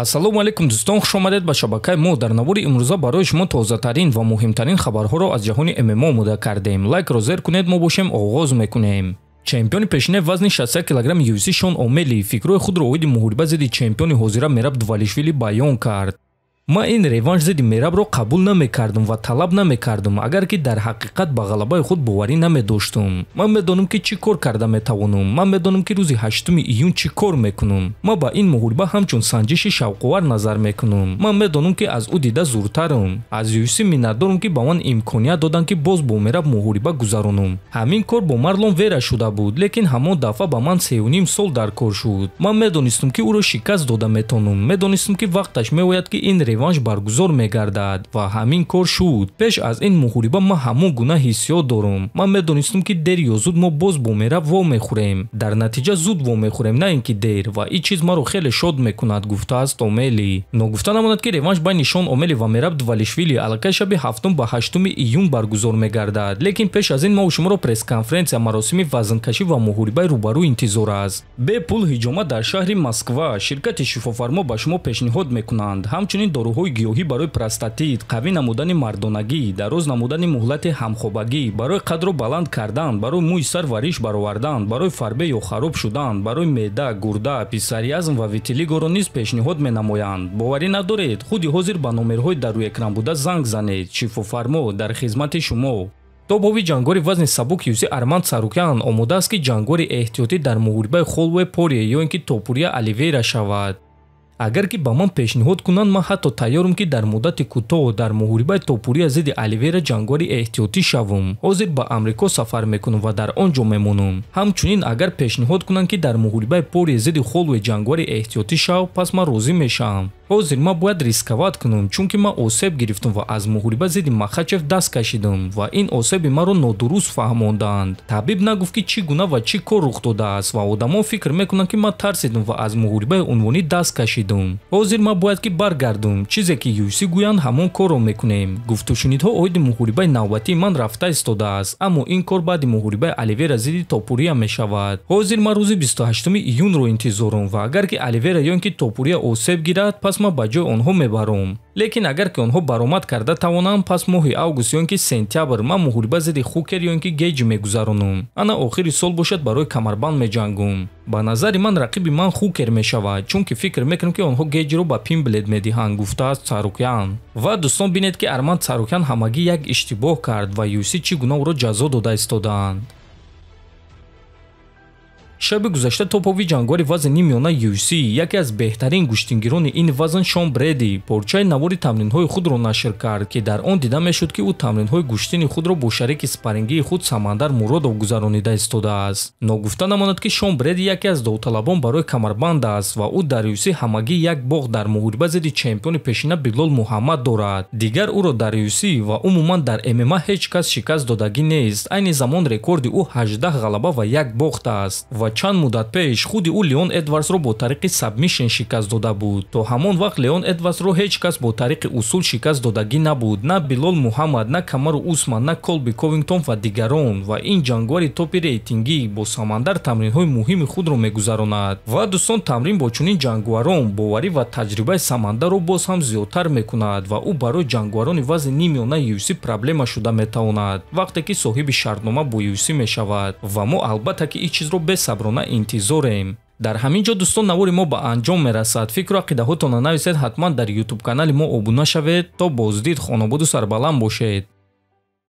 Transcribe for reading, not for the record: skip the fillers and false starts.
ассалому алайкум дӯстон, хуш омадед ба шабакаи мо. дар навори имрӯза барои шумо тозатарин ва муҳимтарин хабарҳоро аз ҷаҳони ММО омода кардем. лайкро зер кунед, мо бошем оғоз мекунем. чемпиони пешинаи вазни 61 кг UFC Шон Омели фикрҳои худро оиди муҳориба зидди чемпиони ҳозира Мераб Дувалишвили баён кард. ман ин реванш зидди Мерабро қабул намекардам ва талаб намекардам, агар ки дар ҳақиқат ба ғалабаи худ боварӣ намедоштам. ман медонам ки чӣ кор карда метавонам. ман медонам ки рӯзи 8 июн чӣ кор мекунам. ман ба ин муҳориба ҳамчун санҷиши шавқовар назар мекунам. ман медонам ки аз ӯ дида зуртарам. аз UFC миннатдорам ки ба ман имконият доданд ки боз бо Мераб муҳориба гузаронам. ҳамин кор бо Марлон Вера шуда буд, лекин ҳамон дафъа ба ман 3.5 сол дар кор шуд. ман медонистам ки ӯро шикаст дода метавонам. медонистам ки вақташ меояд ки ин реванш баргузор мегардад ва ҳамин кор шуд. пеш аз ин муҳориба ман ҳамон гуна ҳиссиёт дорам. ман медонистам ки дер ё зуд мо боз бо Мераб во мехӯрем. дар натиҷа зуд во мехӯрем, на ин ки дер, ва ин чиз маро хеле шод мекунад, гуфтааст Омели. ногуфта намонад ки реванш байни Шон Омели ва Мераб Дувалишвили аллакай шаби 7 ба 8 июн баргузор мегардад. лекин пеш аз ин мо шуморо пресс-конференсия маросими вазнкашӣ ва муҳорибаи рӯбарӯ интизор аст. бе пул ҳиҷомат дар шаҳри Москва ширкати шифофармо ба шумо пешниҳод мекунанд. ҳамчунин дороҳои гиёҳӣ барои простатит, қавӣ намудани мардонагӣ, дароз намудани муҳлати ҳамхобагӣ, барои қадро баланд кардан, барои мӯи сар вариш баровардан, барои фарбе ё хароб шудан, барои меъда, гурда, писариазм ва витилигоро низ пешниҳод менамоянд. боварӣ надоред, худи ҳозир ба номерҳои дар рӯи экран буда занг занед. шифофармо дар хизмати шумо. тобҳови ҷангори вазни сабук UFC Арманд Сарукян омодааст ки ҷангори эҳтиётӣ дар муҳорибаи Холве Порье ё ин ки Топурия Оливейра шавад. агар ки ба ман пешниҳод кунанд, ман ҳатто тайёрам ки дар муддати кӯтоҳ дар муҳорибаи Топурия зидди Оливейра ҷангори эҳтиётӣ шавам. ҳозир ба Амрико сафар мекунам ва дар он ҷо мемонам. ҳамчунин агар пешниҳод кунанд ки дар муҳорибаи Порье зидди Холве ҷангори эҳтиётӣ шав, пас ман розӣ мешавам. ҳозир ман бояд рисковат кунам, чунки ман осеб гирифтам ва аз муҳориба зидди Махачев даст кашидам ва ин осеби маро нодуруст фаҳмонданд. табиб нагуфт ки чӣ гуна ва чӣ кор рух додааст ва одамон фикр мекунанд ки ман тарсидам ва аз муҳорибаи унвонӣ даст кашидам. ҳозир ман бояд ки баргардам. чизе ки UFC гӯянд ҳамон корро мекунем. гуфтушунидҳо оиди муҳорибаи навбатии ман рафта истодааст, аммо ин кор баъди муҳорибаи Оливейра зидди Топурия мешавад. ҳозир ман рӯзи 28 июнро интизорам ва агар ки Оливейра ё ин ки Топурия осеб гирад, пас ман ба ҷои онҳо мебарам. лекин агар ки онҳо баромад карда тавонанд, пас моҳи август ё ин ки сентябр ман муҳориба зидди Хукер ё ин ки Гейҷ мегузаронам. ана охири сол бошад барои камарбанд меҷангум. ба назари ман рақиби ман Хукер мешавад, чунки фикр мекунам ки онҳо Гейҷро ба Пимблед медиҳанд, гуфтааст Сарукян. ва дӯстон, бинед ки Арманд Сарукян ҳамагӣ як иштибоҳ кард ва UFC чӣ гуна ӯро ҷазо дода истодаанд. шаби гузашта топҳови ҷангори вазни нимёна UFC яке аз беҳтарин гӯштингирони ин вазн Шон Бреди порчаи навори тамринҳои худро нашр кард, ки дар он дида мешуд ки ӯ тамринҳои гӯштини худро бо шарики спарингии худ Самандар Муродов гузаронида истодааст. ногуфта намонад ки Шон Бреди яке аз довталабон барои камарбанд аст ва ӯ дар UFC ҳамагӣ як боғ дар муҳориба зидди чемпиони пешина Билол Муҳаммад дорад. дигар ӯро дар UFC ва умуман дар MMA ҳеҷ кас шикаст додагӣ нест. айни замон рекорди ӯ 18 ғалаба ва як бохт аст ва чанд муддат пеш худи ӯ Леон Эдвардсро бо тариқи сабмишн шикаст дода буд. то ҳамон вақт Леон Эдвардсро ҳеҷ кас бо тариқи усул шикаст додагӣ набуд, на Билол Муҳаммад, на Камару Усман, на Колби Ковингтон ва дигарон. ва ин ҷангори топи рейтингӣ бо Самандар тамринҳои муҳими худро мегузаронад. ва дӯстон, тамрин бо чунин ҷангварон боварӣ ва таҷрибаи Самандарро боз ҳам зиёдтар мекунад ва ӯ барои ҷангварони вазни нимёна UFC проблема шуда метавонад вақте ки соҳиби шартнома бо UFC мешавад. ва мо албатта ки ин чизро бесаброна интизорем. дар ҳамин ҷо дӯстон, навори мо ба анҷом мерасад. фикру ақидаҳотонро нависед, ҳатман дар YouTube канали мо обуна шавед. то боздид, хонободу сарбаланд бошед.